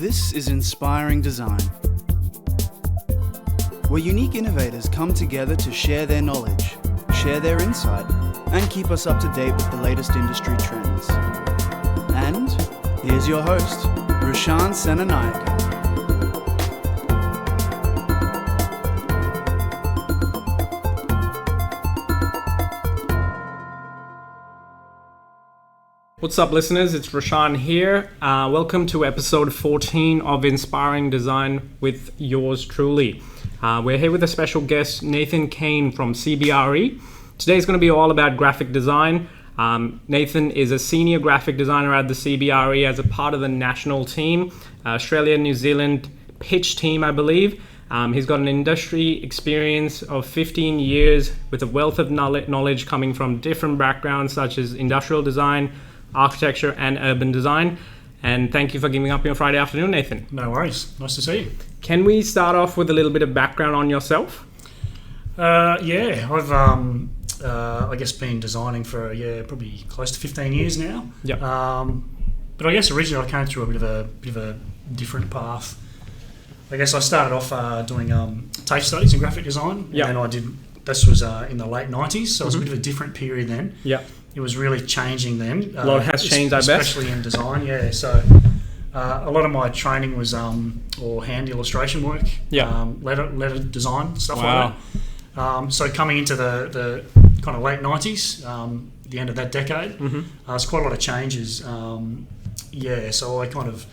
This is Inspiring Design, where unique innovators come together to share their knowledge, share their insight, and keep us up to date with the latest industry trends. And here's your host, Roshan Senanayake. What's up, listeners? It's Roshan here. Welcome to episode 14 of Inspiring Design with yours truly. We're here with a special guest, Nathan Kane from CBRE. Today's going to be all about graphic design. Nathan is a senior graphic designer at the CBRE as a part of the national team, Australia, New Zealand pitch team, I believe. He's got an industry experience of 15 years with a wealth of knowledge coming from different backgrounds such as industrial design, architecture and urban design. And thank you for giving up your Friday afternoon, Nathan. No worries. Nice to see you. Can we start off with a little bit of background on yourself? I've I guess been designing for probably close to 15 years now. Yep. But I guess originally I came through a bit of a different path. I guess I started off doing TAFE studies in graphic design. Yep. And then this was in the late 90s, so it was a bit of a different period then. Yeah. It was really changing then. A lot has changed, I bet. Especially in design, yeah. So a lot of my training was or hand illustration work, letter design, stuff like that. So coming into the kind of late 90s, the end of that decade, there's quite a lot of changes. So I kind of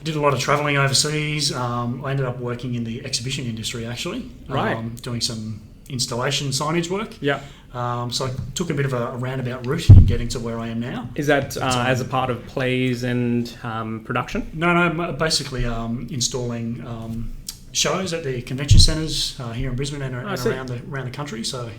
did a lot of travelling overseas. I ended up working in the exhibition industry, actually. Doing some installation signage work. Yeah. So I took a bit of a roundabout route in getting to where I am now. Is that as a part of plays and production? No, basically installing shows at the convention centres here in Brisbane and around the country. So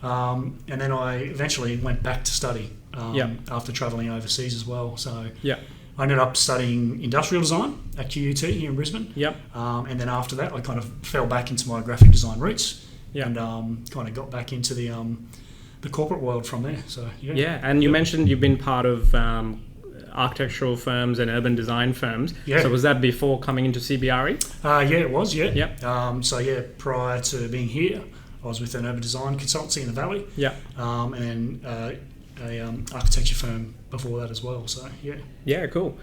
and then I eventually went back to study after travelling overseas as well. So I ended up studying industrial design at QUT here in Brisbane. And then after that, I kind of fell back into my graphic design roots. And kind of got back into the corporate world from there. So and you mentioned you've been part of architectural firms and urban design firms. So was that before coming into CBRE? It was. Prior to being here, I was with an urban design consultancy in the Valley. And then a architecture firm before that as well. So cool.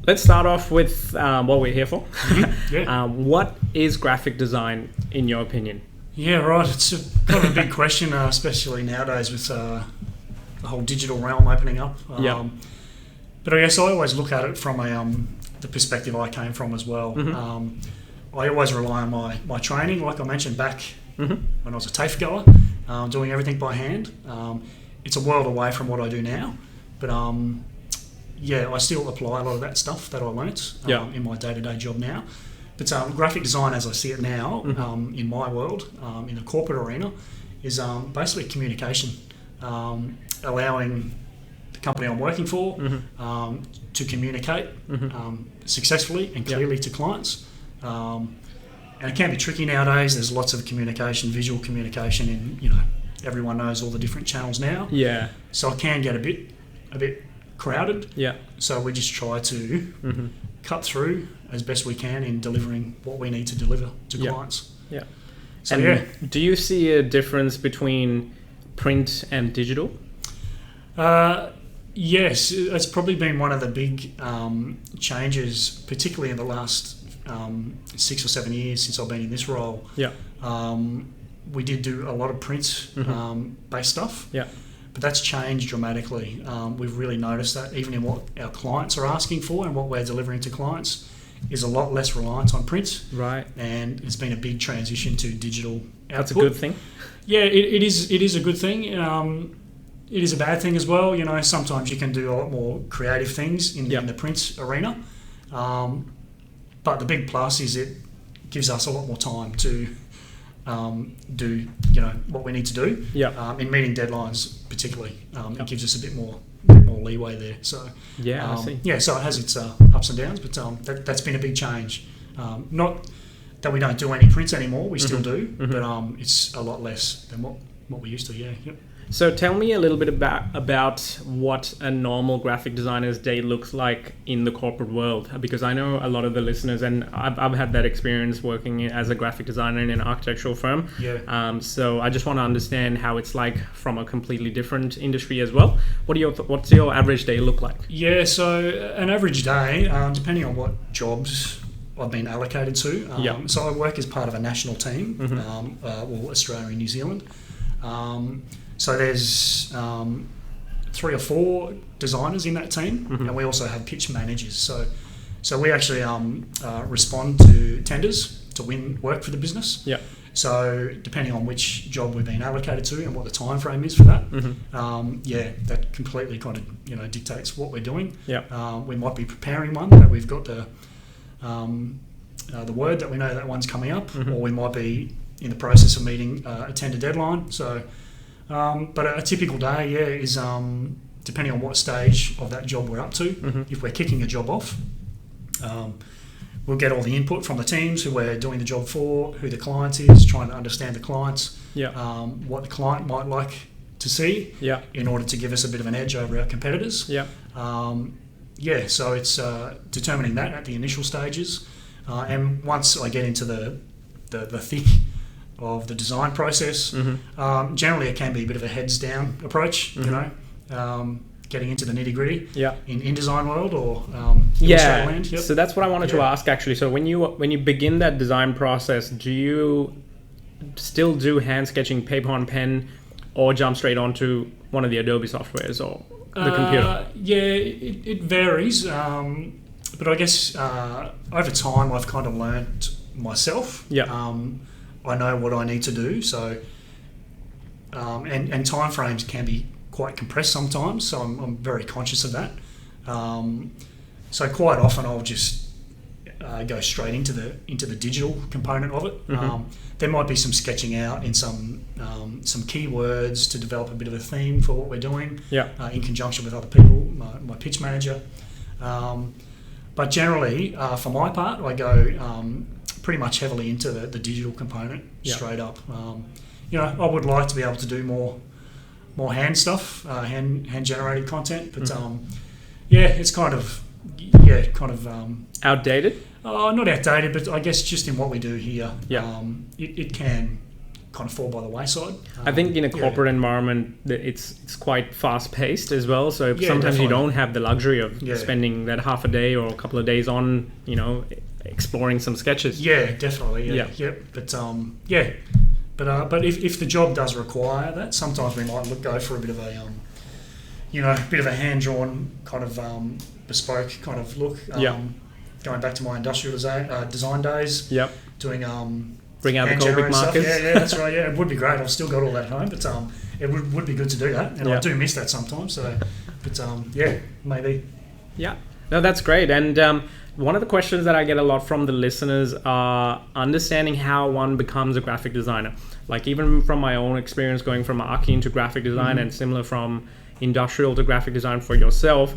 Let's start off with what we're here for. What is graphic design in your opinion? Yeah, right. It's kind of a big question, especially nowadays with the whole digital realm opening up. But I guess I always look at it from the perspective I came from as well. I always rely on my training, like I mentioned back when I was a TAFE goer, doing everything by hand. It's a world away from what I do now, but I still apply a lot of that stuff that I learnt in my day-to-day job now. But graphic design, as I see it now, in my world, in the corporate arena, is basically communication, allowing the company I'm working for to communicate successfully and clearly to clients. And it can be tricky nowadays. There's lots of communication, visual communication, and everyone knows all the different channels now. So it can get a bit crowded. So we just try to cut through as best we can in delivering what we need to deliver to clients. So, do you see a difference between print and digital? Yes, it's probably been one of the big changes, particularly in the last 6 or 7 years since I've been in this role. We did do a lot of print based stuff. But that's changed dramatically. We've really noticed that even in what our clients are asking for and what we're delivering to clients is a lot less reliance on print. Right. And it's been a big transition to digital output. That's a good thing. Yeah, it is a good thing. It is a bad thing as well. Sometimes you can do a lot more creative things in the print arena. But the big plus is it gives us a lot more time to do what we need to do in meeting deadlines particularly. It gives us a bit more leeway there. So I see. So it has its ups and downs, but that's been a big change. Not that we don't do any prints anymore, we still do, but it's a lot less than what we used to. So tell me a little bit about what a normal graphic designer's day looks like in the corporate world, because I know a lot of the listeners, and I've had that experience working as a graphic designer in an architectural firm. Yeah. So I just want to understand how it's like from a completely different industry as well. What's your average day look like? Yeah, so an average day, depending on what jobs I've been allocated to. So I work as part of a national team, Australia and New Zealand. So there's 3 or 4 designers in that team, and we also have pitch managers. So we actually respond to tenders to win work for the business. Yeah. So depending on which job we've been allocated to and what the time frame is for that, that completely kind of dictates what we're doing. Yeah. We might be preparing one that we've got the word that we know that one's coming up, or we might be in the process of meeting a tender deadline. So, but a typical day, is depending on what stage of that job we're up to. If we're kicking a job off, we'll get all the input from the teams who we're doing the job for, who the client is, trying to understand the clients, what the client might like to see, in order to give us a bit of an edge over our competitors. So it's determining that at the initial stages, and once I get into the thick of the design process, generally it can be a bit of a heads down approach, getting into the nitty gritty in InDesign world or Illustrator land. So that's what I wanted to ask actually. So when you begin that design process, do you still do hand sketching, paper on pen, or jump straight onto one of the Adobe softwares or the computer? It varies, but I guess over time I've kind of learnt myself. I know what I need to do, so and time frames can be quite compressed sometimes, so I'm very conscious of that. So quite often I'll just go straight into the digital component of it. There might be some sketching out in some keywords to develop a bit of a theme for what we're doing, in conjunction with other people, my pitch manager. But generally, for my part, I go pretty much heavily into the digital component straight up. I would like to be able to do more hand stuff, hand generated content, but it's kind of outdated. Not outdated, but I guess just in what we do here, it can kind of fall by the wayside. I think in a corporate environment, it's quite fast paced as well. So sometimes definitely. you don't have the luxury of spending that half a day or a couple of days on, exploring some sketches. Yeah, definitely. But if the job does require that, sometimes we might go for a bit of a hand drawn kind of bespoke kind of look. Going back to my industrial design days. Doing bring out the Colbic markers. Yeah, that's right. Yeah, it would be great. I've still got all that at home, but it would be good to do that, and I do miss that sometimes. So, but maybe. Yeah. No, that's great. And one of the questions that I get a lot from the listeners are understanding how one becomes a graphic designer. Like even from my own experience going from Archi into graphic design and similar from industrial to graphic design for yourself,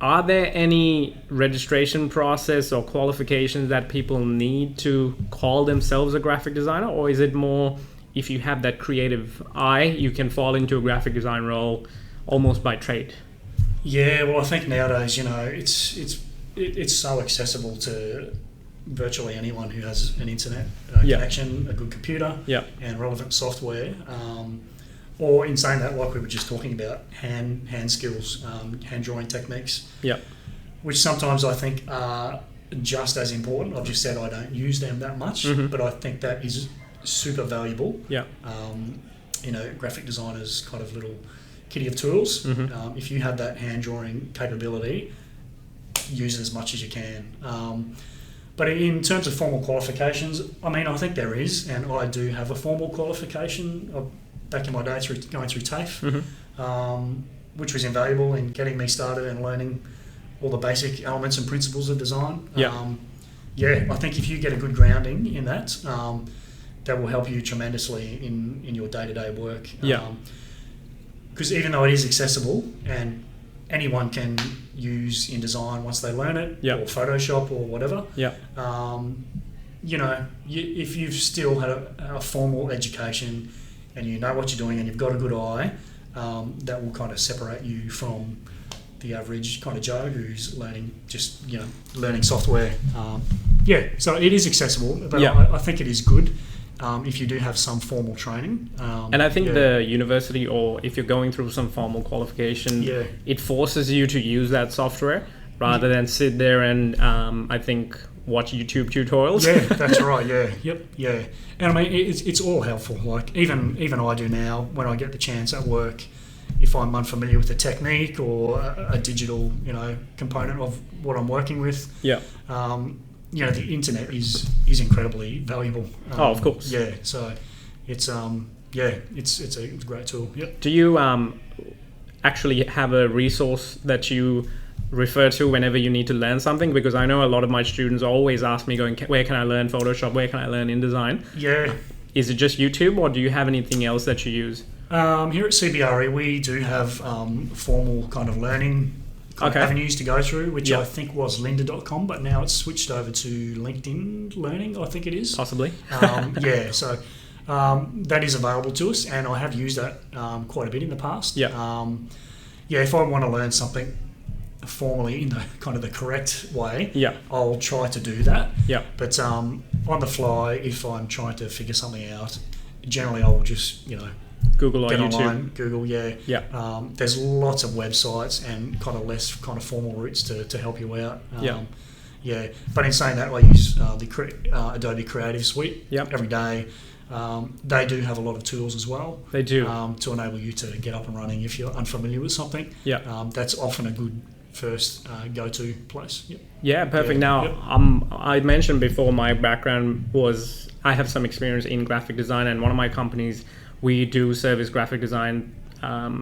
are there any registration process or qualifications that people need to call themselves a graphic designer? Or is it more if you have that creative eye, you can fall into a graphic design role almost by trade? Yeah, well, I think nowadays, it's so accessible to virtually anyone who has an internet connection, a good computer, and relevant software. Or in saying that, like we were just talking about, hand skills, hand drawing techniques, which sometimes I think are just as important. I've just said I don't use them that much, but I think that is super valuable. Graphic designers' kind of little kitty of tools. If you have that hand drawing capability, use it as much as you can. But in terms of formal qualifications, I think there is, and I do have a formal qualification back in my day going through TAFE, which was invaluable in getting me started and learning all the basic elements and principles of design. I think if you get a good grounding in that, that will help you tremendously in your day-to-day work. Because even though it is accessible and anyone can use InDesign once they learn it, or Photoshop or whatever, if you've still had a formal education and you know what you're doing and you've got a good eye, that will kind of separate you from the average kind of Joe who's learning software. So it is accessible, but I think it is good if you do have some formal training. And I think the university, or if you're going through some formal qualification, it forces you to use that software rather than sit there and I think watch YouTube tutorials. Yeah, that's right. Yeah. And I mean, it's all helpful. Like even I do now when I get the chance at work. If I'm unfamiliar with a technique or a digital, component of what I'm working with, the internet is incredibly valuable. Of course. Yeah. So it's it's a great tool. Yep. Do you actually have a resource that you refer to whenever you need to learn something? Because I know a lot of my students always ask me, going, where can I learn Photoshop? Where can I learn InDesign? Yeah. Is it just YouTube, or do you have anything else that you use? Here at CBRE, we do have formal kind of learning avenues to go through, which I think was lynda.com, but now it's switched over to LinkedIn Learning, I think it is. Possibly. So that is available to us, and I have used that quite a bit in the past. If I want to learn something formally in the kind of the correct way, I'll try to do that. But on the fly, if I'm trying to figure something out, generally I will just, Google or get YouTube. Online, Google, there's lots of websites and kind of less kind of formal routes to help you out. But in saying that, I use the Adobe Creative Suite every day. They do have a lot of tools as well. They do. To enable you to get up and running if you're unfamiliar with something. That's often a good first go-to place. Yeah, perfect. Now, I mentioned before my background was I have some experience in graphic design, and one of my companies, we do service graphic design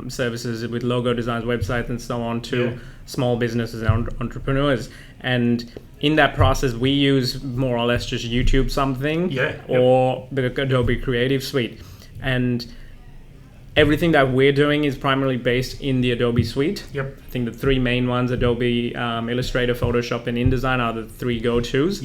services with logo designs, websites, and so on to small businesses and entrepreneurs. And in that process, we use more or less just YouTube something or the Adobe Creative Suite. And everything that we're doing is primarily based in the Adobe Suite. I think the three main ones, Adobe Illustrator, Photoshop, and InDesign, are the three go-tos.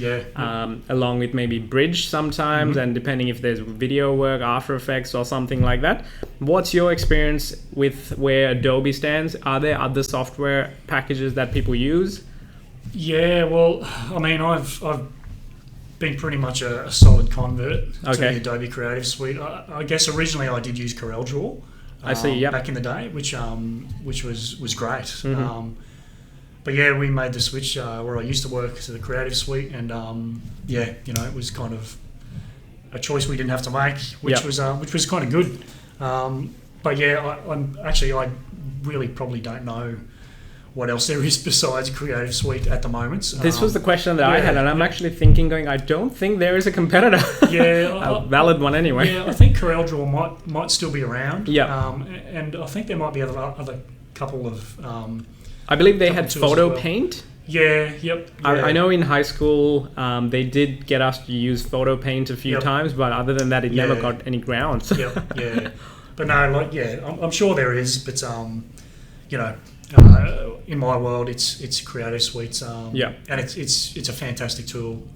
Along with maybe Bridge sometimes, and depending if there's video work, After Effects, or something like that. What's your experience with where Adobe stands? Are there other software packages that people use? Yeah, well, I mean, I've been pretty much a solid convert to the Adobe Creative Suite. I guess originally I did use CorelDRAW. I see. Back in the day, which was great. But we made the switch where I used to work to the Creative Suite, and it was kind of a choice we didn't have to make, which was kind of good. But I really probably don't know what else there is besides Creative Suite at the moment. This was the question that I had, and I'm actually thinking, I don't think there is a competitor. A valid one anyway. Yeah, I think CorelDRAW might still be around. And I think there might be other couple of... I believe they had Photo Paint. I know in high school they did get us to use Photo Paint a few times, but other than that, it never got any grounds. But no, I'm sure there is, but in my world, it's Creative Suite, and it's a fantastic tool.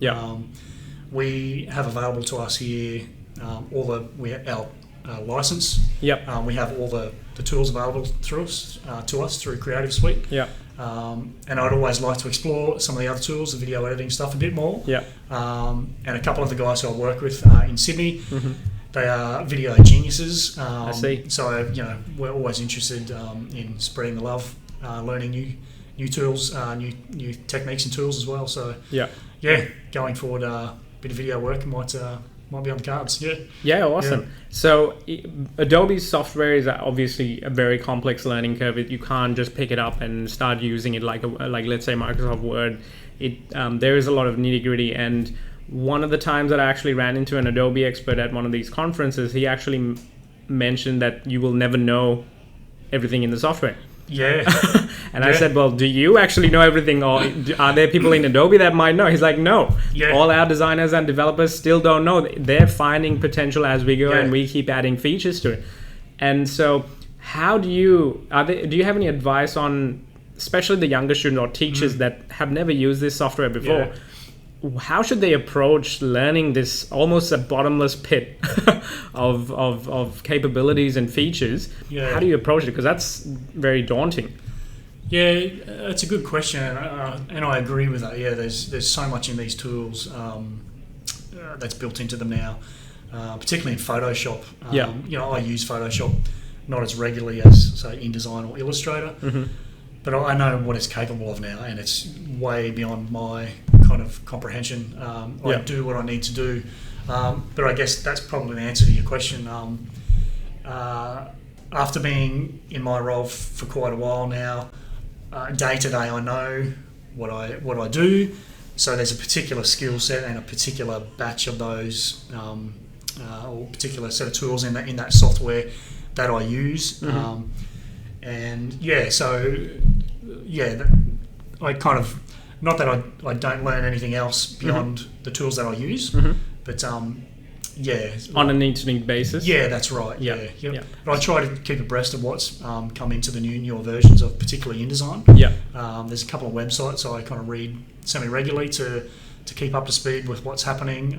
We have available to us here our license. We have all the tools available to us through Creative Suite. And I'd always like to explore some of the other tools, the video editing stuff, a bit more. And a couple of the guys who I work with in Sydney. They are video geniuses. I see. So, we're always interested in spreading the love, learning new tools, new techniques and tools as well. So, going forward, a bit of video work might be on the cards. Awesome. So, Adobe's software is obviously a very complex learning curve. You can't just pick it up and start using it like let's say Microsoft Word. There is a lot of nitty-gritty, and one of the times that I actually ran into an Adobe expert at one of these conferences, he actually mentioned that you will never know everything in the software. And I said, well, do you actually know everything, or are there people in Adobe that might know? He's like, no. All our designers and developers still don't know. They're finding potential as we go, and we keep adding features to it. And so how do you have any advice on, especially the younger students or teachers that have never used this software before, how should they approach learning this almost a bottomless pit of capabilities and features? Yeah. How do you approach it? Because that's very daunting. Yeah, it's a good question, and I agree with that. Yeah, there's so much in these tools that's built into them now, particularly in Photoshop. I use Photoshop not as regularly as, say, InDesign or Illustrator, but I know what it's capable of now, and it's way beyond my kind of comprehension. I do what I need to do, but I guess that's probably the answer to your question. After being in my role for quite a while now, day to day I know what I do. So there's a particular skill set and a particular batch of those, or particular set of tools in that software that I use. I kind of, not that I don't learn anything else beyond the tools that I use, but on a need-to-need basis. Yeah, that's right. Yeah. But I try to keep abreast of what's come into the newer versions of particularly InDesign. There's a couple of websites I kind of read semi-regularly to keep up to speed with what's happening.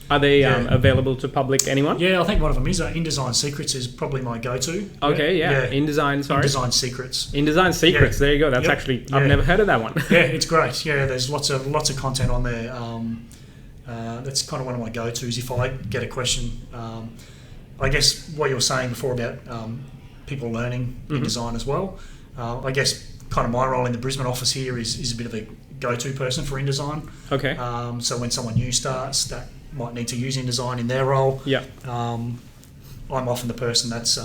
Are they available to public anyone? Yeah, I think one of them is InDesign Secrets is probably my go-to. Okay, InDesign, sorry. InDesign Secrets. InDesign Secrets, there you go. That's actually, I've never heard of that one. Yeah, it's great. Yeah, there's lots of content on there. That's kind of one of my go-tos if I get a question. I guess what you were saying before about people learning InDesign as well. I guess kind of my role in the Brisbane office here is a bit of a go-to person for InDesign. Okay. So when someone new starts that might need to use InDesign in their role, I'm often the person that's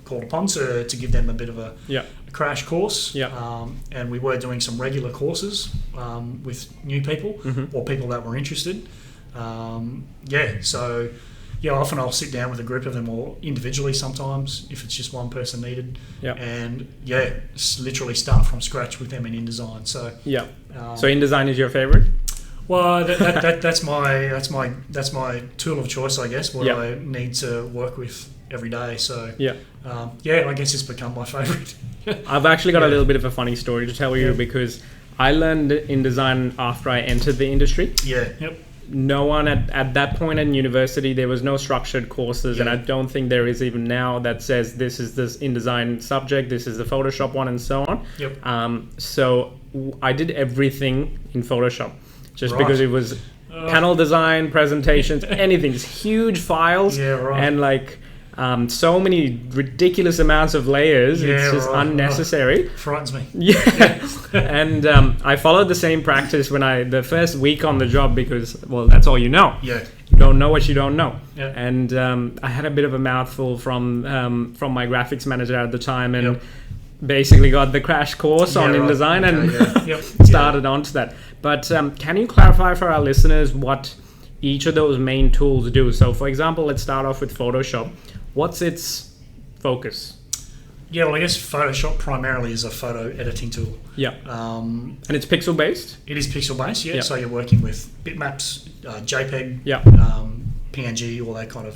called upon to give them a bit of a crash course. And we were doing some regular courses with new people or people that were interested. Often I'll sit down with a group of them or individually sometimes if it's just one person needed. And literally start from scratch with them in InDesign. So so InDesign is your favorite? Well, that's my tool of choice, I guess. What I need to work with every day. So I guess it's become my favourite. I've actually got a little bit of a funny story to tell you because I learned InDesign after I entered the industry. No one at that point in university, there was no structured courses, and I don't think there is even now that says this is this InDesign subject, this is the Photoshop one, and so on. So I did everything in Photoshop. Just because it was panel design, presentations, anything. Just huge files and like so many ridiculous amounts of layers. It's just unnecessary. Frightens me. And I followed the same practice when the first week on the job because, well, that's all you know. You don't know what you don't know. And I had a bit of a mouthful from my graphics manager at the time and basically got the crash course on InDesign and started onto that. But can you clarify for our listeners what each of those main tools do? So, for example, let's start off with Photoshop. What's its focus? Yeah, well, I guess Photoshop primarily is a photo editing tool. And it's pixel-based? It is pixel-based, So you're working with bitmaps, JPEG, PNG, all that kind of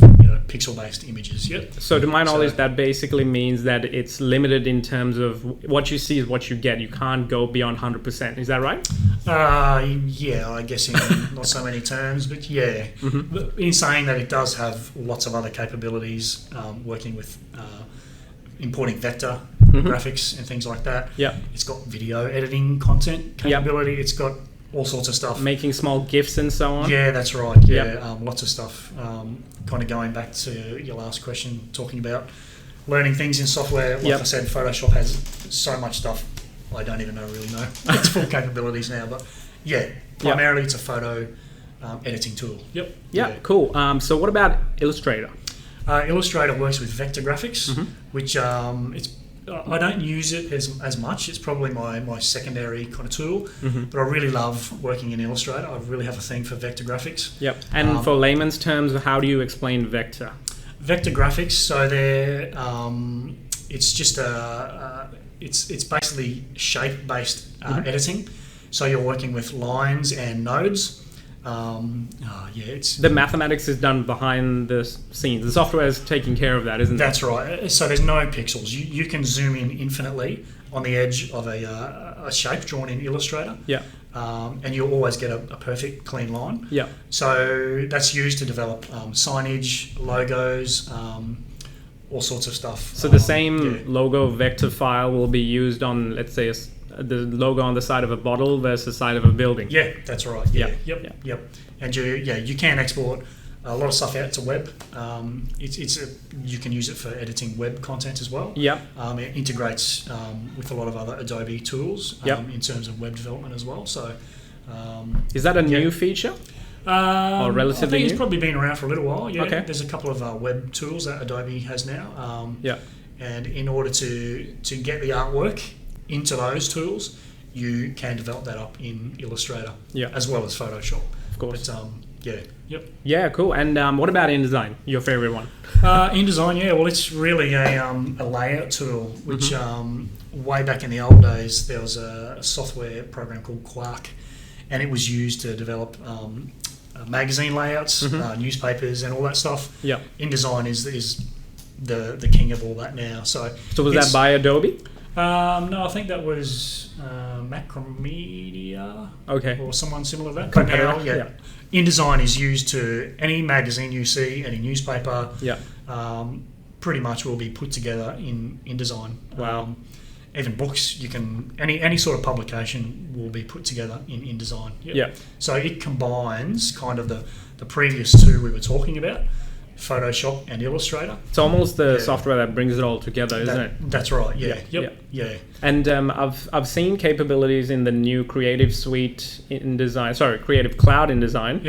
pixel-based images. So to my knowledge, that basically means that it's limited in terms of what you see is what you get. You can't go beyond 100%. Is that right? I guess in not so many terms, but in saying that it does have lots of other capabilities, working with importing vector graphics and things like that. It's got video editing content capability. It's got all sorts of stuff. Making small GIFs and so on. Yeah, that's right. Lots of stuff. Kind of going back to your last question, talking about learning things in software. Like I said, Photoshop has so much stuff I don't even really know its full capabilities now. But primarily it's a photo editing tool. Cool. So what about Illustrator? Illustrator works with vector graphics, which I don't use it as much. It's probably my secondary kind of tool, but I really love working in Illustrator. I really have a thing for vector graphics. And for layman's terms, how do you explain vector? Vector graphics, so they're it's just it's basically shape-based editing. So you're working with lines and nodes. It's the mathematics is done behind the scenes. The software is taking care of that, isn't it? That's right. So there's no pixels. You can zoom in infinitely on the edge of a shape drawn in Illustrator. and you'll always get a perfect clean line. Yeah. So that's used to develop signage, logos, all sorts of stuff. So the same logo vector file will be used on, let's say, the logo on the side of a bottle versus the side of a building. Yeah, that's right. Yeah, yep. And you can export a lot of stuff out to web. You can use it for editing web content as well. Yeah. It integrates with a lot of other Adobe tools in terms of web development as well. So, is that a new feature? Or relatively I think new? it's probably been around for a little while. Yeah. Okay. There's a couple of web tools that Adobe has now. Yeah. And in order to get the artwork into those tools, you can develop that up in Illustrator, as well as Photoshop. Of course. But, Yeah, cool. And what about InDesign, your favorite one? InDesign, well, it's really a layout tool, which way back in the old days, there was a software program called Quark, and it was used to develop magazine layouts, newspapers, and all that stuff. Yeah. InDesign is the king of all that now. So was that by Adobe? No, I think that was Macromedia, or someone similar to that. But now, InDesign is used to any magazine you see, any newspaper. Pretty much will be put together in InDesign. Wow. Even books, you can any sort of publication will be put together in InDesign. Yeah. So it combines kind of the previous two we were talking about, Photoshop and Illustrator. It's almost the software that brings it all together, isn't it? That's right. Yeah. Yeah. And I've seen capabilities in the new Creative Suite Creative Cloud InDesign.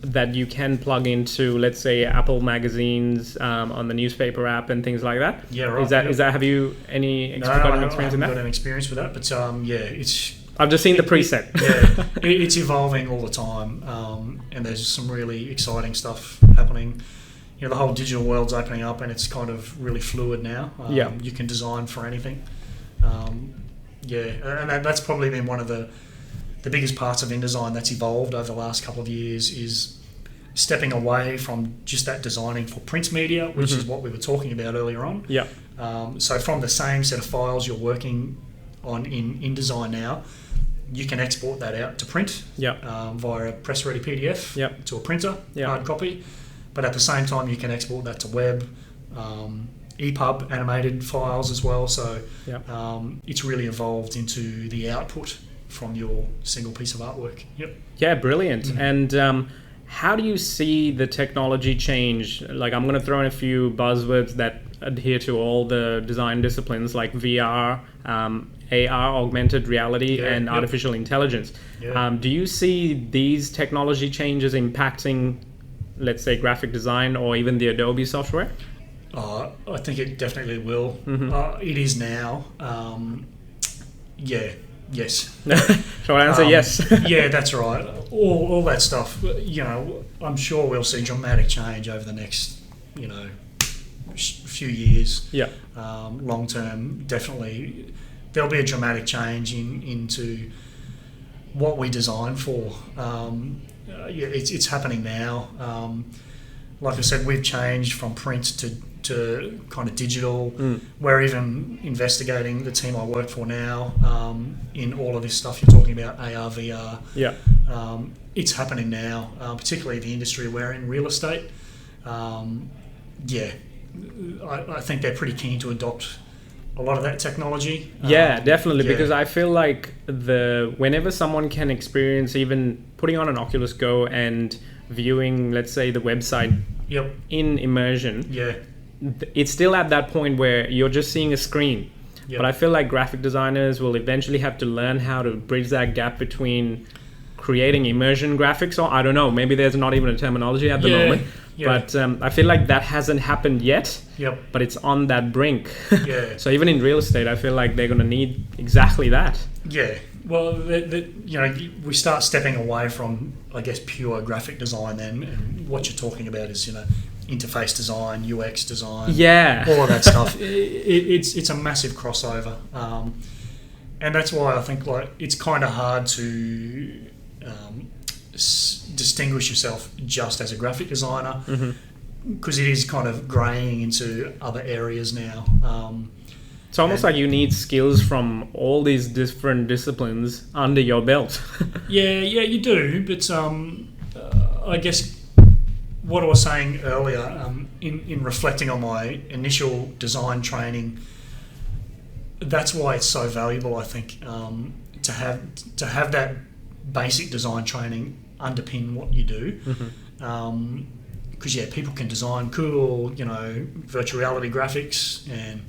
That you can plug into, let's say, Apple magazines on the newspaper app and things like that. Yeah, right. Is that have you any experience in that? I haven't got an experience with that, but it's. I've just seen the preset. It's evolving all the time, and there's some really exciting stuff happening. The whole digital world's opening up, and it's kind of really fluid now. You can design for anything. And that's probably been one of the biggest parts of InDesign that's evolved over the last couple of years is stepping away from just that designing for print media, which is what we were talking about earlier on. So from the same set of files you're working on in InDesign now, you can export that out to print via a press-ready PDF to a printer, hard copy. But at the same time, you can export that to web, EPUB animated files as well. So it's really evolved into the output from your single piece of artwork. Yeah, brilliant. And how do you see the technology change? Like, I'm going to throw in a few buzzwords that adhere to all the design disciplines, like VR, AR, augmented reality, and artificial intelligence. Do you see these technology changes impacting, let's say, graphic design or even the Adobe software? I think it definitely will. It is now. Yes. Short answer, yes. Yeah, that's right. All that stuff. I'm sure we'll see dramatic change over the next, few years. Long term, definitely. There'll be a dramatic change into what we design for. It's happening now. Like I said, we've changed from print to kind of digital. We're even investigating, the team I work for now, in all of this stuff you're talking about, AR, VR. It's happening now, particularly the industry we're in, real estate. I think they're pretty keen to adopt a lot of that technology. Definitely, because I feel like whenever someone can experience even putting on an Oculus Go and viewing, let's say, the website in immersion, it's still at that point where you're just seeing a screen. But I feel like graphic designers will eventually have to learn how to bridge that gap between creating immersion graphics, or I don't know, maybe there's not even a terminology at the moment. But I feel like that hasn't happened yet. But it's on that brink. So even in real estate, I feel like they're going to need exactly that. Well, we start stepping away from, I guess, pure graphic design then, and what you're talking about is, interface design, UX design, all of that stuff. It's a massive crossover, and that's why I think it's kind of hard to distinguish yourself just as a graphic designer, because it is kind of greying into other areas now. It's almost like you need skills from all these different disciplines under your belt. Yeah, you do. But I guess what I was saying earlier, in reflecting on my initial design training, that's why it's so valuable, I think, to have that basic design training underpin what you do. Because people can design cool, virtual reality graphics and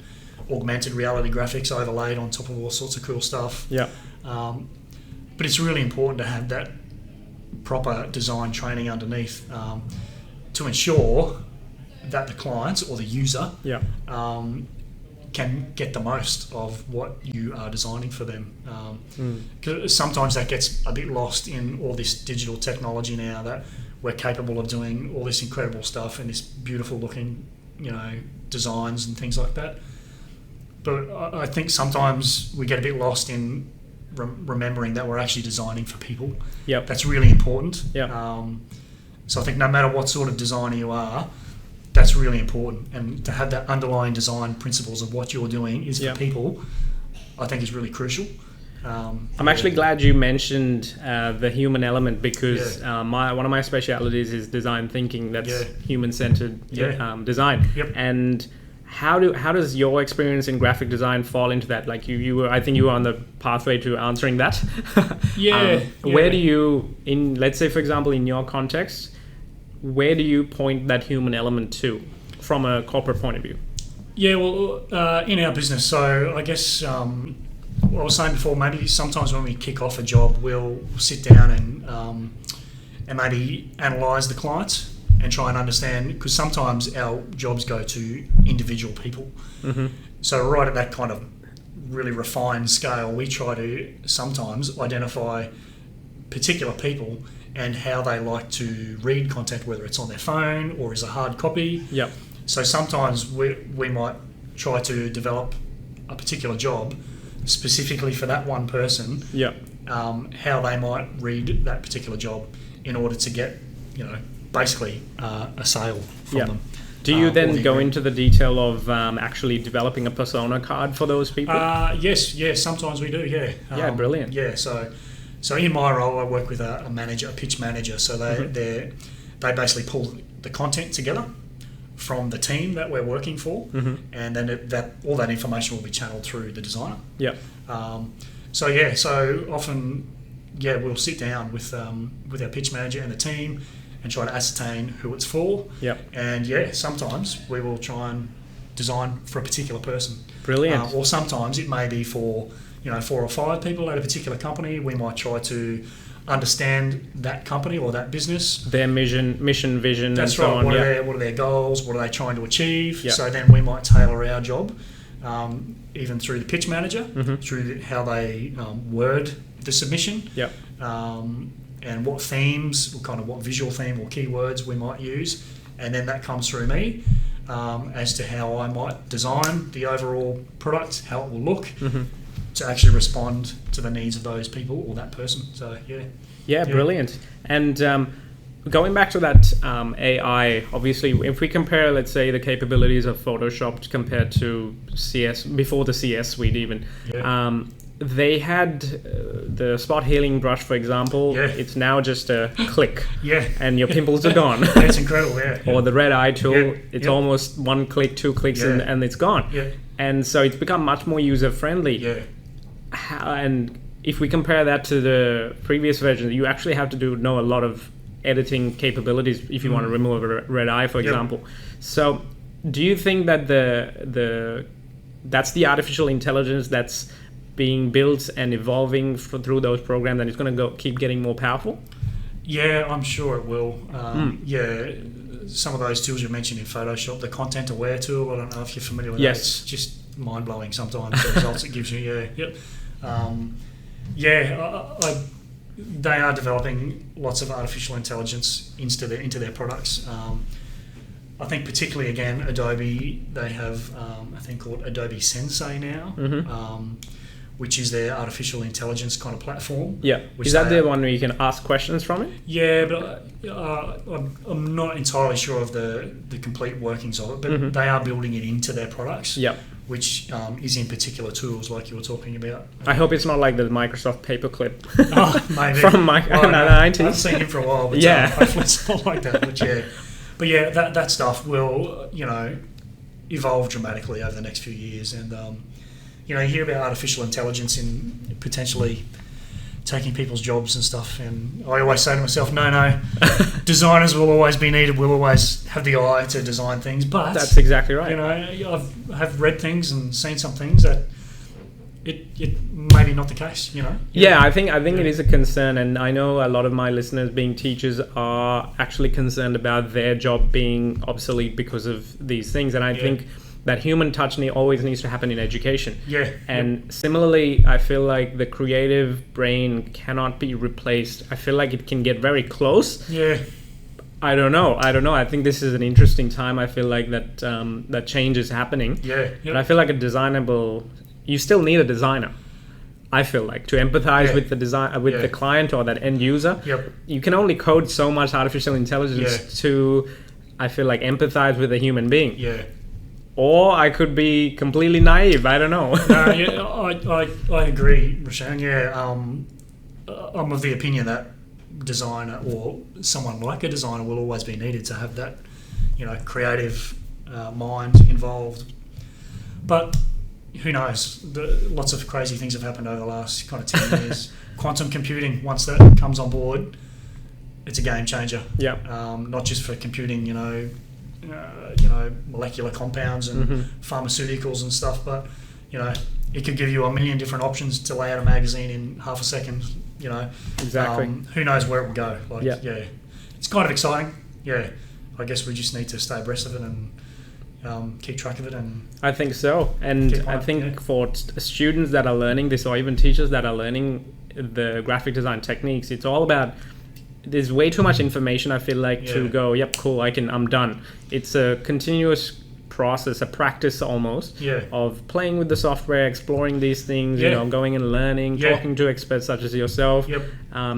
augmented reality graphics overlaid on top of all sorts of cool stuff. Yeah. But it's really important to have that proper design training underneath to ensure that the clients or the user can get the most of what you are designing for them. 'Cause sometimes that gets a bit lost in all this digital technology now, that we're capable of doing all this incredible stuff and this beautiful looking, designs and things like that. But I think sometimes we get a bit lost in remembering that we're actually designing for people. Yep. That's really important. Yep. So I think no matter what sort of designer you are, that's really important. And to have that underlying design principles of what you're doing is for people, I think is really crucial. I'm actually glad you mentioned the human element, because one of my specialities is design thinking. That's human-centered design. Yep. And how does your experience in graphic design fall into that? Like I think you were on the pathway to answering that. Where do you, let's say for example in your context, where do you point that human element to from a corporate point of view? Yeah, well, in our business, so I guess what I was saying before, maybe sometimes when we kick off a job, we'll sit down and maybe analyse the clients and try and understand, because sometimes our jobs go to individual people. So right at that kind of really refined scale, we try to sometimes identify particular people and how they like to read content, whether it's on their phone or as a hard copy. Yep. So sometimes we might try to develop a particular job specifically for that one person. Yep. How they might read that particular job in order to get, basically a sale from them. Do you then go into the detail of actually developing a persona card for those people? Yes, sometimes we do, yeah. Brilliant. Yeah, so in my role, I work with a manager, a pitch manager. So they basically pull the content together from the team that we're working for, and then all that information will be channeled through the designer. Yeah. So often, we'll sit down with our pitch manager and the team and try to ascertain who it's for. Yep. And sometimes we will try and design for a particular person. Brilliant. Or sometimes it may be for 4 or 5 people at a particular company. We might try to understand that company or that business, their mission, vision, and so on. What are their goals? What are they trying to achieve? Yep. So then we might tailor our job, even through the pitch manager, through how they word the submission. Yep. And what themes, what visual theme or keywords we might use, and then that comes through me as to how I might design the overall product, how it will look, to actually respond to the needs of those people or that person. So brilliant. And going back to that AI, obviously, if we compare, let's say, the capabilities of Photoshop compared to CS before the CS suite, even. They had the spot healing brush, for example. It's now just a click, and your pimples are gone. That's incredible, Or the red eye tool, it's almost 1 click, 2 clicks, and it's gone. And so it's become much more user friendly. And if we compare that to the previous version, you actually have to know a lot of editing capabilities if you want to remove a red eye, for example. So, do you think that that's the artificial intelligence that's being built and evolving through those programs, and it's going to keep getting more powerful? Yeah, I'm sure it will. Some of those tools you mentioned in Photoshop, the Content Aware tool, I don't know if you're familiar with that. It's just mind-blowing sometimes, the results it gives you. They are developing lots of artificial intelligence into their products. I think particularly, again, Adobe, they have a thing called Adobe Sensei now, which is their artificial intelligence kind of platform. Yeah. Is that the one where you can ask questions from it? Yeah, but I'm not entirely sure of the complete workings of it, but they are building it into their products. Yep. which is in particular tools like you were talking about. I hope it's not like the Microsoft paperclip Maybe. from the 90s. I've seen him for a while, but yeah. Hopefully it's not like that. But yeah, that stuff will, evolve dramatically over the next few years. And, you hear about artificial intelligence in potentially taking people's jobs and stuff, and I always say to myself, no, designers will always be needed, we'll always have the eye to design things, but that's exactly right. I've read things and seen some things that it maybe not the case, Yeah, I think it is a concern, and I know a lot of my listeners being teachers are actually concerned about their job being obsolete because of these things, and I think that human touch always needs to happen in education. Yeah. And similarly, I feel like the creative brain cannot be replaced. I feel like it can get very close. Yeah. I don't know. I think this is an interesting time. I feel like that change is happening. Yeah. And I feel like you still need a designer. I feel like to empathize with the the client or that end user. Yep. You can only code so much artificial intelligence to, I feel like, empathize with a human being. Yeah. Or I could be completely naive. I don't know. No, I agree, Rashan. Yeah, I'm of the opinion that designer or someone like a designer will always be needed to have that, creative mind involved. But who knows? Lots of crazy things have happened over the last kind of 10 years. Quantum computing, once that comes on board, it's a game changer. Yeah. Not just for computing, molecular compounds and pharmaceuticals and stuff, but it could give you a million different options to lay out a magazine in half a second. Exactly. Who knows where it will go? It's kind of exciting. Yeah, I guess we just need to stay abreast of it and keep track of it. And I think so, and I think for students that are learning this, or even teachers that are learning the graphic design techniques, it's all about. There's way too much information, I feel like, to go, yep, cool, I'm done. It's a continuous process, a practice almost, of playing with the software, exploring these things, going and learning, talking to experts such as yourself,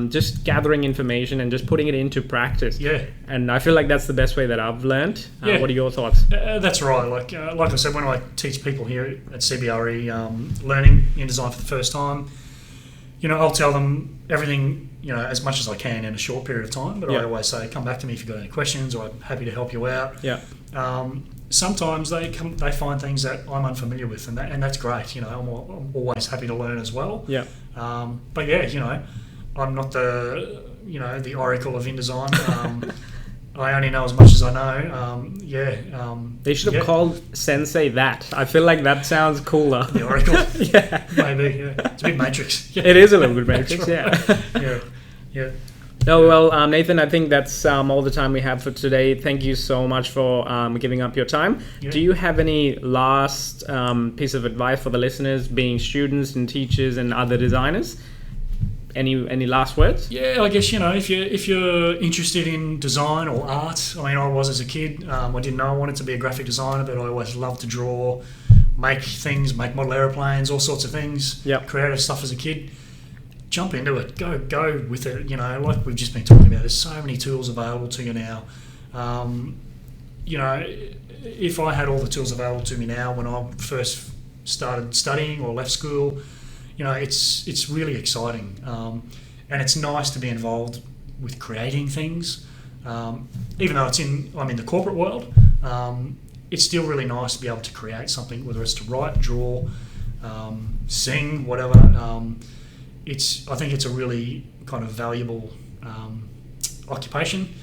just gathering information and just putting it into practice. Yeah. And I feel like that's the best way that I've learned. What are your thoughts? That's right. Like I said, when I teach people here at CBRE learning InDesign for the first time, I'll tell them everything, as much as I can in a short period of time. But I always say, come back to me if you've got any questions, or I'm happy to help you out. Yeah. Sometimes they find things that I'm unfamiliar with, and that's great. I'm always happy to learn as well. Yeah. But yeah, I'm not the oracle of InDesign. I only know as much as I know. They should have called Sensei that. I feel like that sounds cooler. The oracle. Yeah. Maybe. Yeah. It's a bit Matrix. It is a little bit Matrix. Right. Yeah. No, well, Nathan, I think that's all the time we have for today. Thank you so much for giving up your time. Yeah. Do you have any last piece of advice for the listeners, being students and teachers and other designers? Any last words? Yeah, I guess if you're interested in design or art. I mean, I was as a kid. I didn't know I wanted to be a graphic designer, but I always loved to draw, make things, make model aeroplanes, all sorts of things. Yep. Creative stuff as a kid. Jump into it. Go with it. Like we've just been talking about, there's so many tools available to you now. If I had all the tools available to me now when I first started studying or left school, it's really exciting, and it's nice to be involved with creating things. Even though I'm in the corporate world, it's still really nice to be able to create something, whether it's to write, draw, sing, whatever. I think it's a really kind of valuable occupation,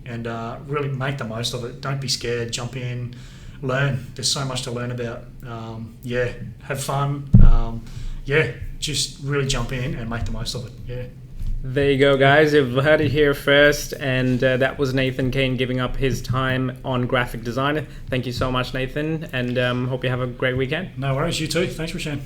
and really make the most of it. Don't be scared. Jump in, learn. There's so much to learn about. Have fun. Just really jump in and make the most of it. Yeah. There you go, guys. You've heard it here first, and that was Nathan Kane giving up his time on graphic design. Thank you so much, Nathan, and hope you have a great weekend. No worries. You too. Thanks, Rashan.